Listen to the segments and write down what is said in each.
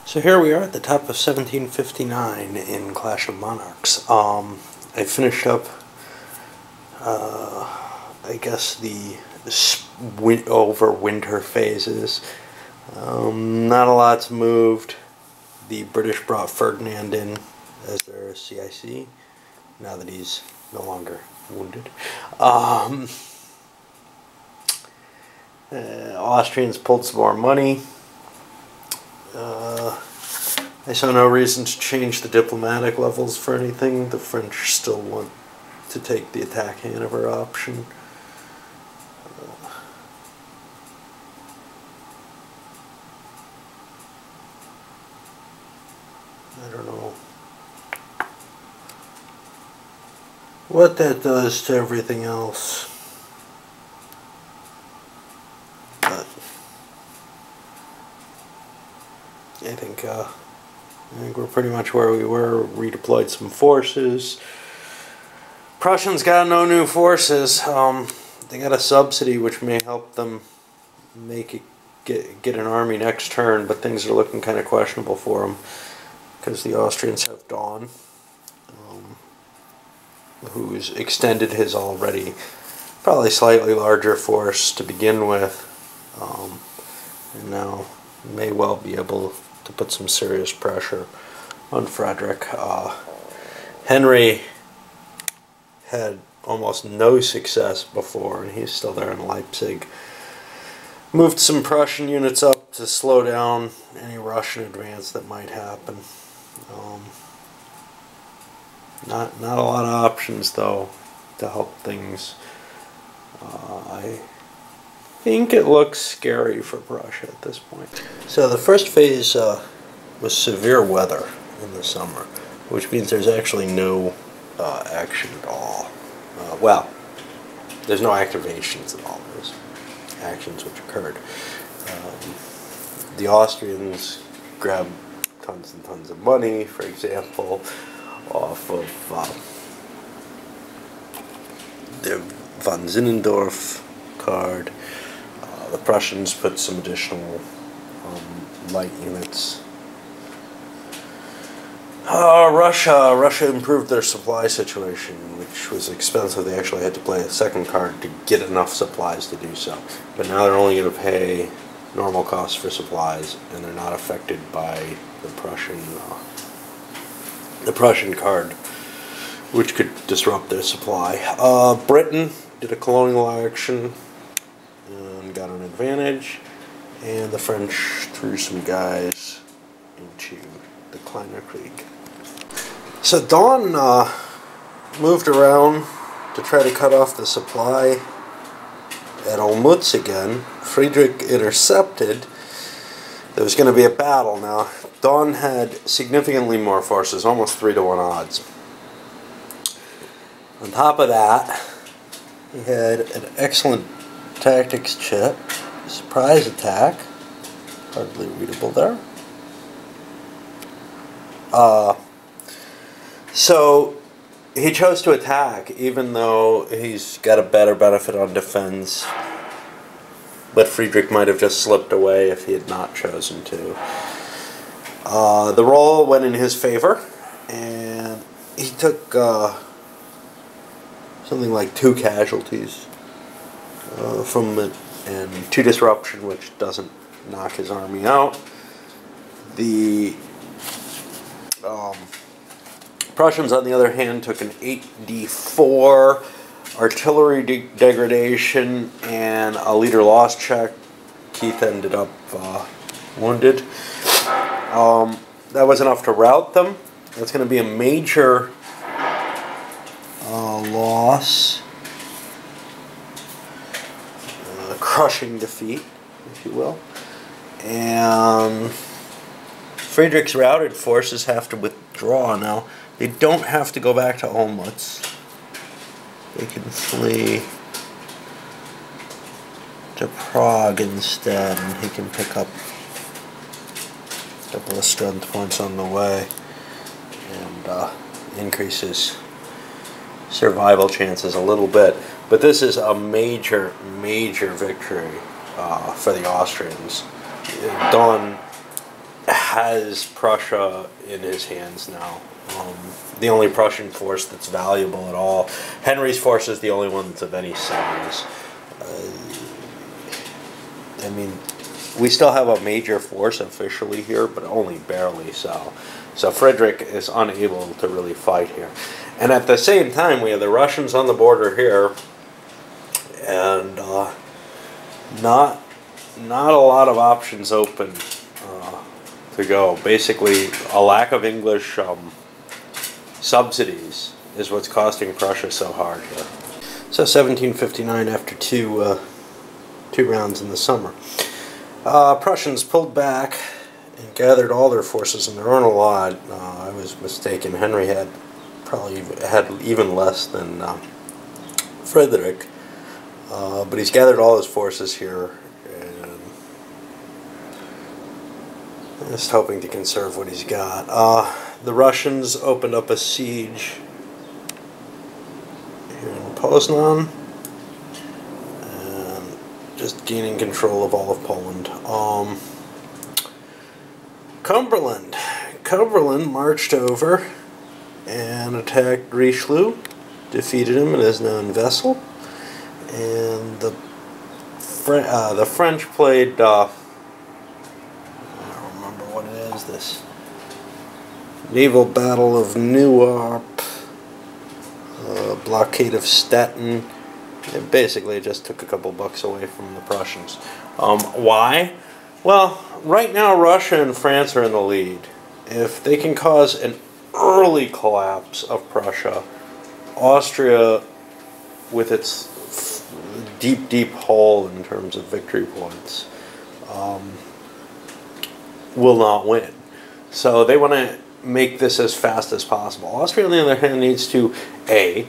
So here we are at the top of 1759 in Clash of Monarchs. I finished up, I guess, the over winter phases. Not a lot's moved. The British brought Ferdinand in as their CIC, now that he's no longer wounded. Austrians pulled some more money. I saw no reason to change the diplomatic levels for anything. The French still want to take the attack Hanover option. I don't know what that does to everything else. But I think we're pretty much where we were. Redeployed some forces. Prussians got no new forces. They got a subsidy which may help them make it get an army next turn, but things are looking kind of questionable for them because the Austrians have Dawn, who's extended his already probably slightly larger force to begin with, and now may well be able to put some serious pressure on Frederick. Henry had almost no success before, and he's still there in Leipzig. Moved some Prussian units up to slow down any Russian advance that might happen. Not a lot of options though to help things. I think it looks scary for Prussia at this point. So the first phase was severe weather in the summer, which means there's actually no action at all. Well, there's no activations at all. There's actions which occurred. The Austrians grabbed tons and tons of money, for example, off of the von Zinzendorf card. The Prussians put some additional light units. Russia improved their supply situation, which was expensive. They actually had to play a second card to get enough supplies to do so. But now they're only going to pay normal costs for supplies, and they're not affected by the Prussian card, which could disrupt their supply. Britain did a colonial action and got an advantage, and the French threw some guys into the Kleiner Krieg. So Dawn moved around to try to cut off the supply at Olmütz again. Friedrich intercepted. There was going to be a battle. Now, Dawn had significantly more forces, almost 3-to-1 odds. On top of that, he had an excellent tactics chip, surprise attack, hardly readable there. So he chose to attack, even though he's got a better benefit on defense. But Friedrich might have just slipped away if he had not chosen to. The roll went in his favor, and he took something like 2 casualties from it, and 2 disruption, which doesn't knock his army out. The Prussians, on the other hand, took an 8d4 artillery degradation and a leader loss check. Keith ended up wounded. That was enough to rout them. That's going to be a major loss. Crushing defeat, if you will. And Friedrich's routed forces have to withdraw now. They don't have to go back to Olmütz. They can flee to Prague instead, and he can pick up a couple of strength points on the way and increase his survival chances a little bit. But this is a major, major victory for the Austrians. Dawn has Prussia in his hands now. The only Prussian force that's valuable at all. Henry's force is the only one that's of any size. I mean, we still have a major force officially here, but only barely so. So Frederick is unable to really fight here. And at the same time, we have the Russians on the border here, and not a lot of options open to go. Basically, a lack of English subsidies is what's costing Prussia so hard here. So 1759, after two rounds in the summer, Prussians pulled back and gathered all their forces, and there aren't a lot. I was mistaken. Henry had probably had even less than Frederick, but he's gathered all his forces here, and just hoping to conserve what he's got. The Russians opened up a siege here in Poznan, and just gaining control of all of Poland. Cumberland marched over and attacked Richelieu, defeated him and is now in Wesel. And the French played, I don't remember what it is, this naval battle of Neuarp, blockade of Stettin. It basically just took a couple bucks away from the Prussians. Why? Well, right now Russia and France are in the lead. If they can cause an early collapse of Prussia, Austria, with its deep hole in terms of victory points, will not win. So they want to make this as fast as possible. Austria, on the other hand, needs to A,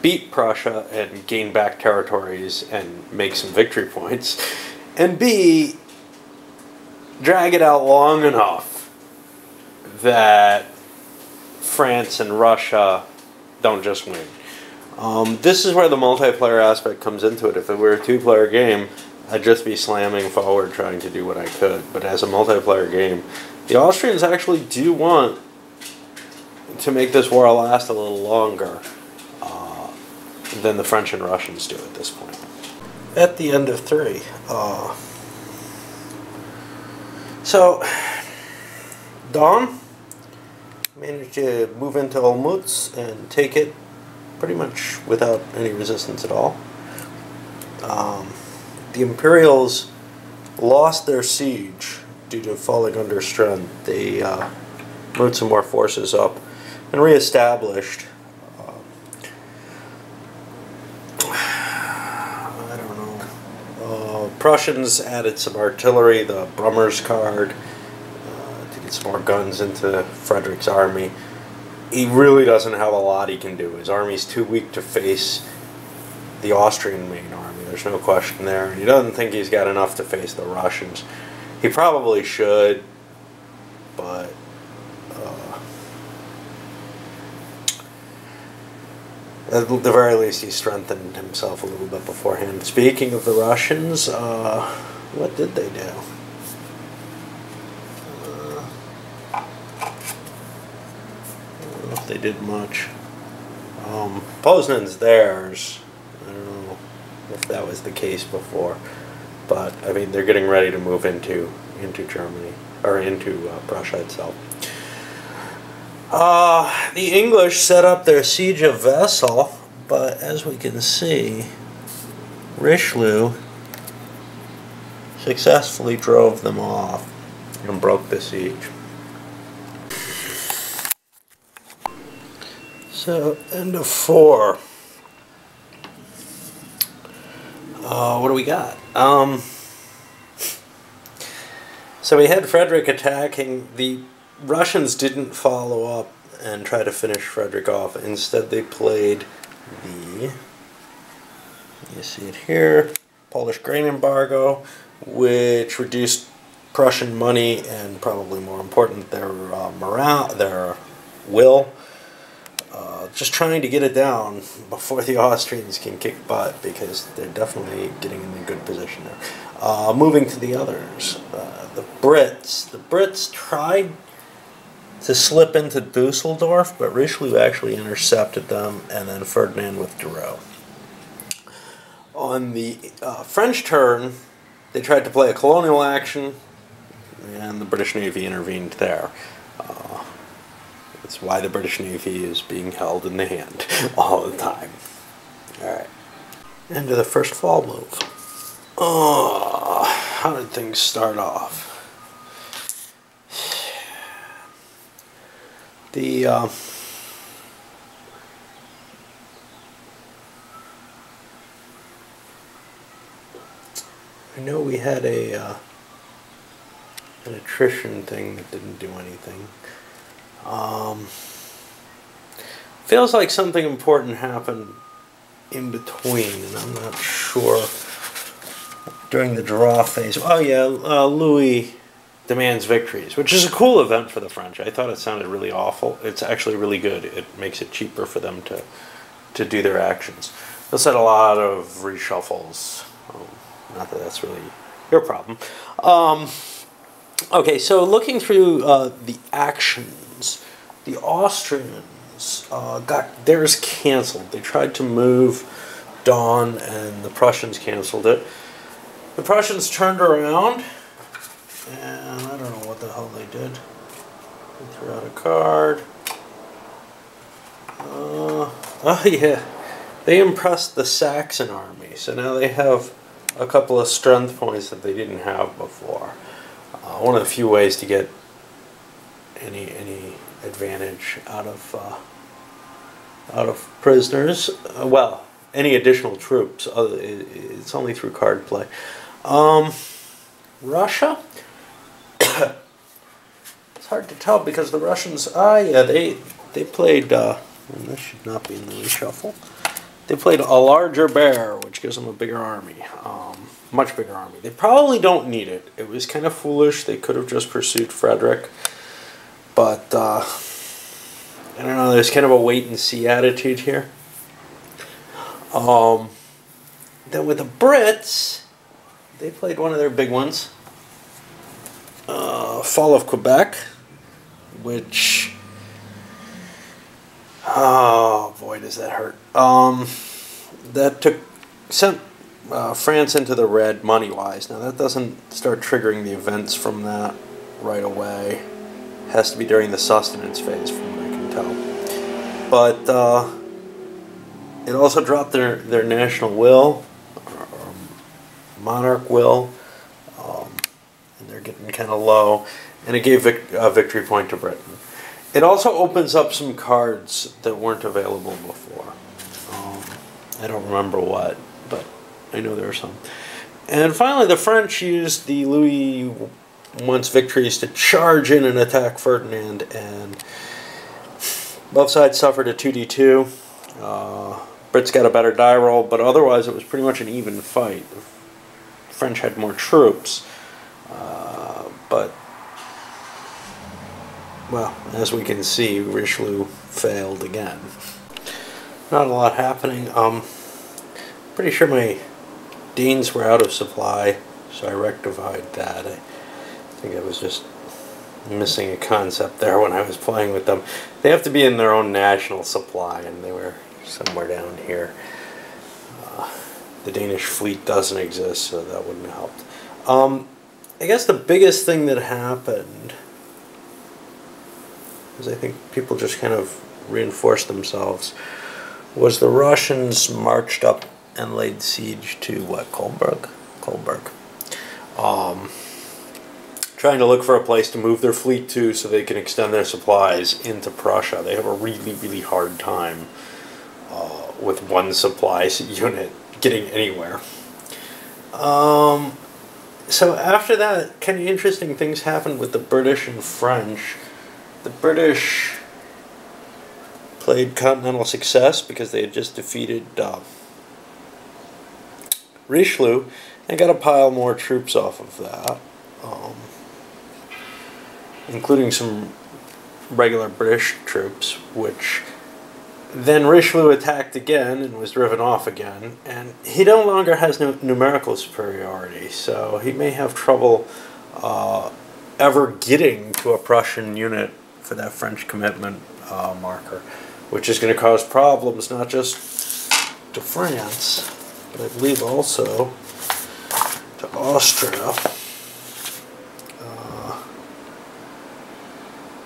beat Prussia and gain back territories and make some victory points, and B, drag it out long enough that France and Russia don't just win. This is where the multiplayer aspect comes into it. If it were a two-player game, I'd just be slamming forward trying to do what I could. But as a multiplayer game, the Austrians actually do want to make this war last a little longer than the French and Russians do at this point. At the end of 3. So, Dawn managed to move into Olmutz and take it pretty much without any resistance at all. The Imperials lost their siege due to falling under strength. They moved some more forces up and reestablished. I don't know. Prussians added some artillery, the Brummer's card, to get some more guns into Frederick's army. He really doesn't have a lot he can do. His army's too weak to face the Austrian main army. There's no question there. He doesn't think he's got enough to face the Russians. He probably should, but at the very least he strengthened himself a little bit beforehand. Speaking of the Russians, what did they do? They did much. Poznan's theirs. I don't know if that was the case before, but I mean they're getting ready to move into Germany or into Prussia itself. The English set up their siege of Wesel, but as we can see, Richelieu successfully drove them off and broke the siege. So, end of 4. What do we got? So we had Frederick attacking. The Russians didn't follow up and try to finish Frederick off. Instead, they played the, you see it here, Polish grain embargo, which reduced Prussian money and, probably more important, their morale, their will. Just trying to get it down before the Austrians can kick butt, because they're definitely getting in a good position there. Moving to the others, the Brits. The Brits tried to slip into Dusseldorf, but Richelieu actually intercepted them, and then Ferdinand withdrew. On the French turn, they tried to play a colonial action, and the British Navy intervened there. That's why the British Navy is being held in the hand all the time. Alright. Into the first fall move. Oh, how did things start off? I know we had an attrition thing that didn't do anything. Feels like something important happened in between, and I'm not sure. During the draw phase. Oh yeah, Louis demands victories, which is a cool event for the French. I thought it sounded really awful. It's actually really good. It makes it cheaper for them to do their actions. They'll set a lot of reshuffles. Not that that's really your problem. Okay, so looking through the actions, the Austrians got theirs canceled. They tried to move Dawn, and the Prussians canceled it. The Prussians turned around, and I don't know what the hell they did. They threw out a card. Oh yeah, they impressed the Saxon army, so now they have a couple of strength points that they didn't have before. One of the few ways to get any advantage out of prisoners. Well, any additional troops. It's only through card play. Russia? It's hard to tell because the Russians, yeah, they played, and this should not be in the reshuffle, they played a larger bear, which gives them a bigger army, much bigger army. They probably don't need it. It was kind of foolish. They could have just pursued Frederick, but, I don't know, there's kind of a wait-and-see attitude here. Then with the Brits, they played one of their big ones, Fall of Quebec, which, oh boy, does that hurt. That sent France into the red money-wise. Now that doesn't start triggering the events from that right away. It has to be during the sustenance phase, from what I can tell. But it also dropped their national will, monarch will, and they're getting kind of low, and it gave a victory point to Britain. It also opens up some cards that weren't available before. I don't remember what, but I know there are some. And finally, the French used the Louis Once victories to charge in and attack Ferdinand, and both sides suffered a 2d2. Brits got a better die roll, but otherwise it was pretty much an even fight. The French had more troops, but, well, as we can see, Richelieu failed again. Not a lot happening. Pretty sure my Danes were out of supply, so I rectified that. I think I was just missing a concept there when I was playing with them. They have to be in their own national supply, and they were somewhere down here. The Danish fleet doesn't exist, so that wouldn't have helped. I guess the biggest thing that happened is I think people just kind of reinforced themselves, was the Russians marched up and laid siege to, what, Kolberg? Kolberg. Trying to look for a place to move their fleet to so they can extend their supplies into Prussia. They have a really, really hard time with one supply unit getting anywhere. So after that, kind of interesting things happened with the British and French. The British played Continental Success because they had just defeated Richelieu and got a pile more troops off of that, including some regular British troops, which Then Richelieu attacked again and was driven off again, and he no longer has numerical superiority, so he may have trouble ever getting to a Prussian unit for that French commitment marker, which is going to cause problems not just to France, but I believe also to Austria.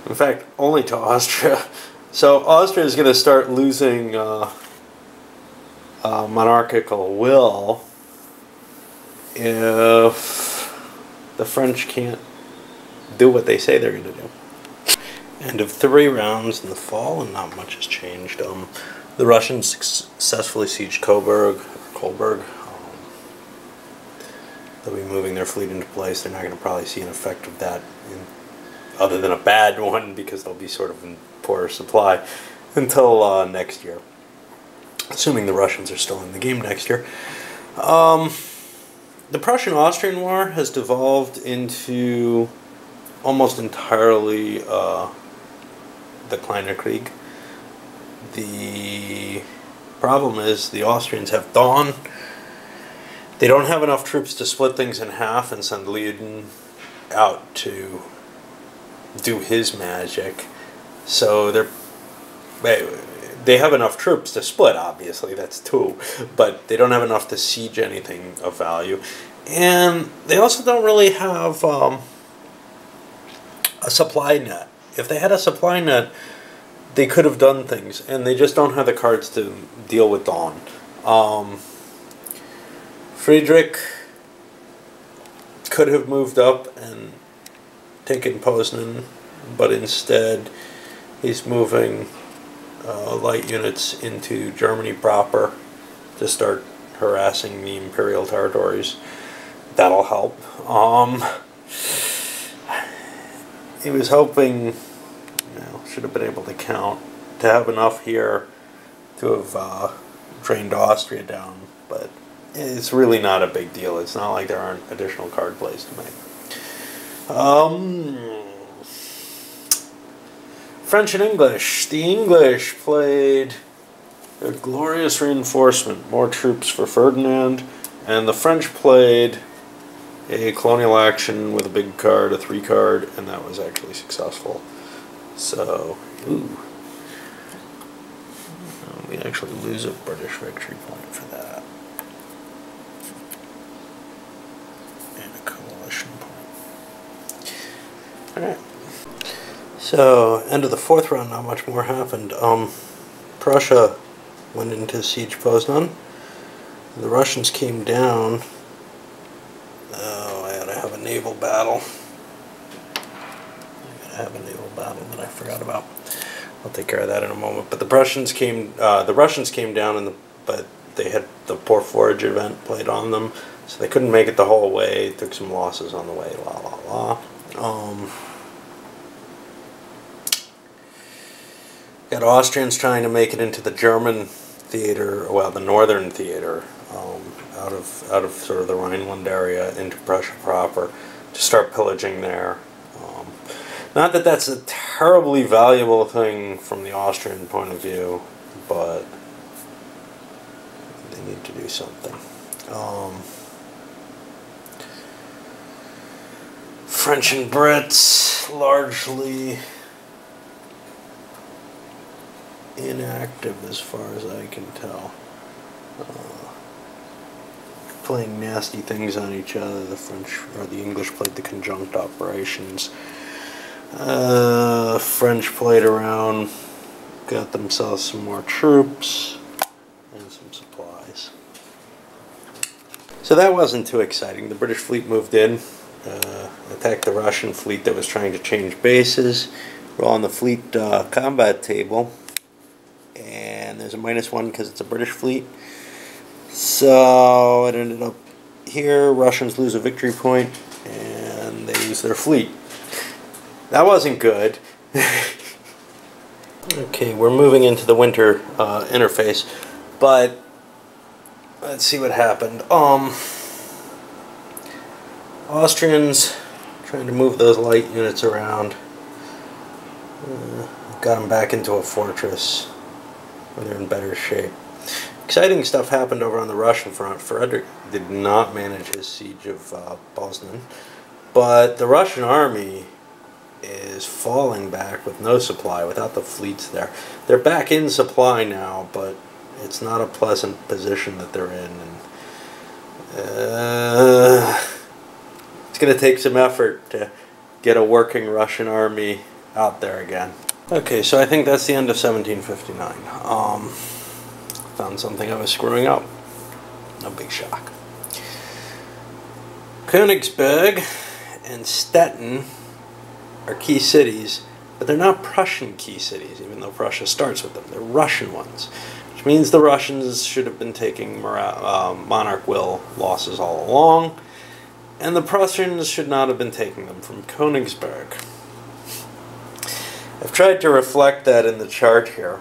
In fact, only to Austria. So Austria is going to start losing monarchical will if the French can't do what they say they're going to do. End of 3 rounds in the fall, and not much has changed. The Russians successfully sieged Coburg. They'll be moving their fleet into place. They're not going to probably see an effect of that, other than a bad one, because they'll be sort of in poorer supply until next year, assuming the Russians are still in the game next year. The Prussian-Austrian War has devolved into almost entirely the Kleiner Krieg. The problem is the Austrians have Dawn. They don't have enough troops to split things in half and send Leiden out to do his magic. So they have enough troops to split, obviously, that's 2, but they don't have enough to siege anything of value. And they also don't really have a supply net. If they had a supply net, they could have done things, and they just don't have the cards to deal with Dawn. Friedrich could have moved up and taken Poznan, but instead he's moving light units into Germany proper to start harassing the imperial territories. That'll help. He was hoping, should have been able to count, to have enough here to have drained Austria down, but it's really not a big deal. It's not like there aren't additional card plays to make. French and English. The English played a glorious reinforcement, more troops for Ferdinand, and the French played a colonial action with a big card, a 3 card, and that was actually successful. So, we actually lose a British victory point for that. And a coalition point. Alright. So, end of the 4th round, not much more happened. Prussia went into siege Poznan. The Russians came down. Oh, I gotta have a naval battle. That I forgot about. I'll take care of that in a moment. But the Russians came down, but they had the Port Forge event played on them, so they couldn't make it the whole way. Took some losses on the way. Got Austrians trying to make it into the German theater, well, the northern theater, out of sort of the Rhineland area into Prussia proper, to start pillaging there. Not that that's a terribly valuable thing from the Austrian point of view, but they need to do something. French and Brits largely inactive as far as I can tell. Playing nasty things on each other. The French or the English played the conjunct operations. French played around, got themselves some more troops and some supplies. So that wasn't too exciting. The British fleet moved in, attacked the Russian fleet that was trying to change bases. We're on the fleet combat table, and there's a -1 because it's a British fleet. So it ended up here. Russians lose a victory point, and they lose their fleet. That wasn't good. Okay, we're moving into the winter interface, but let's see what happened. Austrians trying to move those light units around. Got them back into a fortress. where they're in better shape. Exciting stuff happened over on the Russian front. Frederick did not manage his siege of Poznan, but the Russian army is falling back with no supply, without the fleets there. They're back in supply now, but it's not a pleasant position that they're in. And it's going to take some effort to get a working Russian army out there again. Okay, so I think that's the end of 1759. Found something I was screwing up. No big shock. Königsberg and Stettin are key cities, but they're not Prussian key cities, even though Prussia starts with them. They're Russian ones, which means the Russians should have been taking monarch will losses all along, and the Prussians should not have been taking them from Königsberg. I've tried to reflect that in the chart here.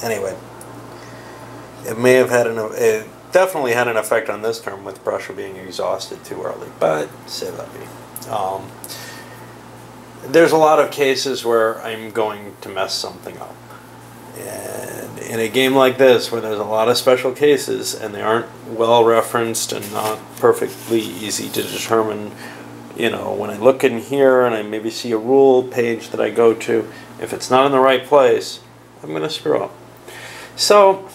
Anyway, it may have had it definitely had an effect on this term with Prussia being exhausted too early, but c'est la vie. There's a lot of cases where I'm going to mess something up. And in a game like this, where there's a lot of special cases and they aren't well referenced and not perfectly easy to determine, you know, when I look in here and I maybe see a rule page that I go to, if it's not in the right place, I'm going to screw up. So,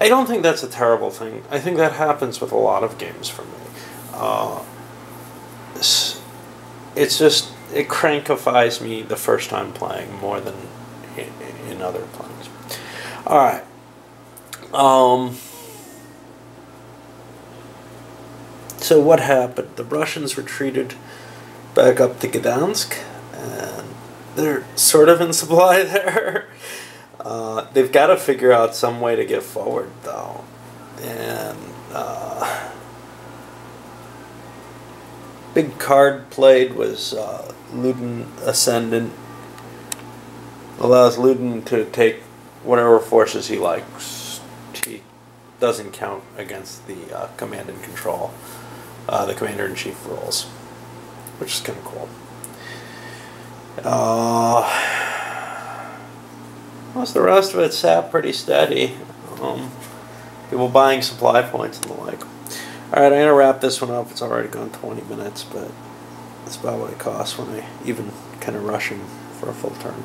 I don't think that's a terrible thing. I think that happens with a lot of games for me. It's just, it crankifies me the first time playing more than in other plays. Alright. So what happened? The Russians retreated back up to Gdansk, and they're sort of in supply there. They've got to figure out some way to get forward, though. And big card played was Ludin Ascendant. Allows Ludin to take whatever forces he likes. He doesn't count against the command and control, the commander-in-chief rules, which is kind of cool. Most of the rest of it sat pretty steady. People buying supply points and the like. Alright, I'm going to wrap this one up. It's already gone 20 minutes, but that's about what it costs when I even kind of rushing for a full turn.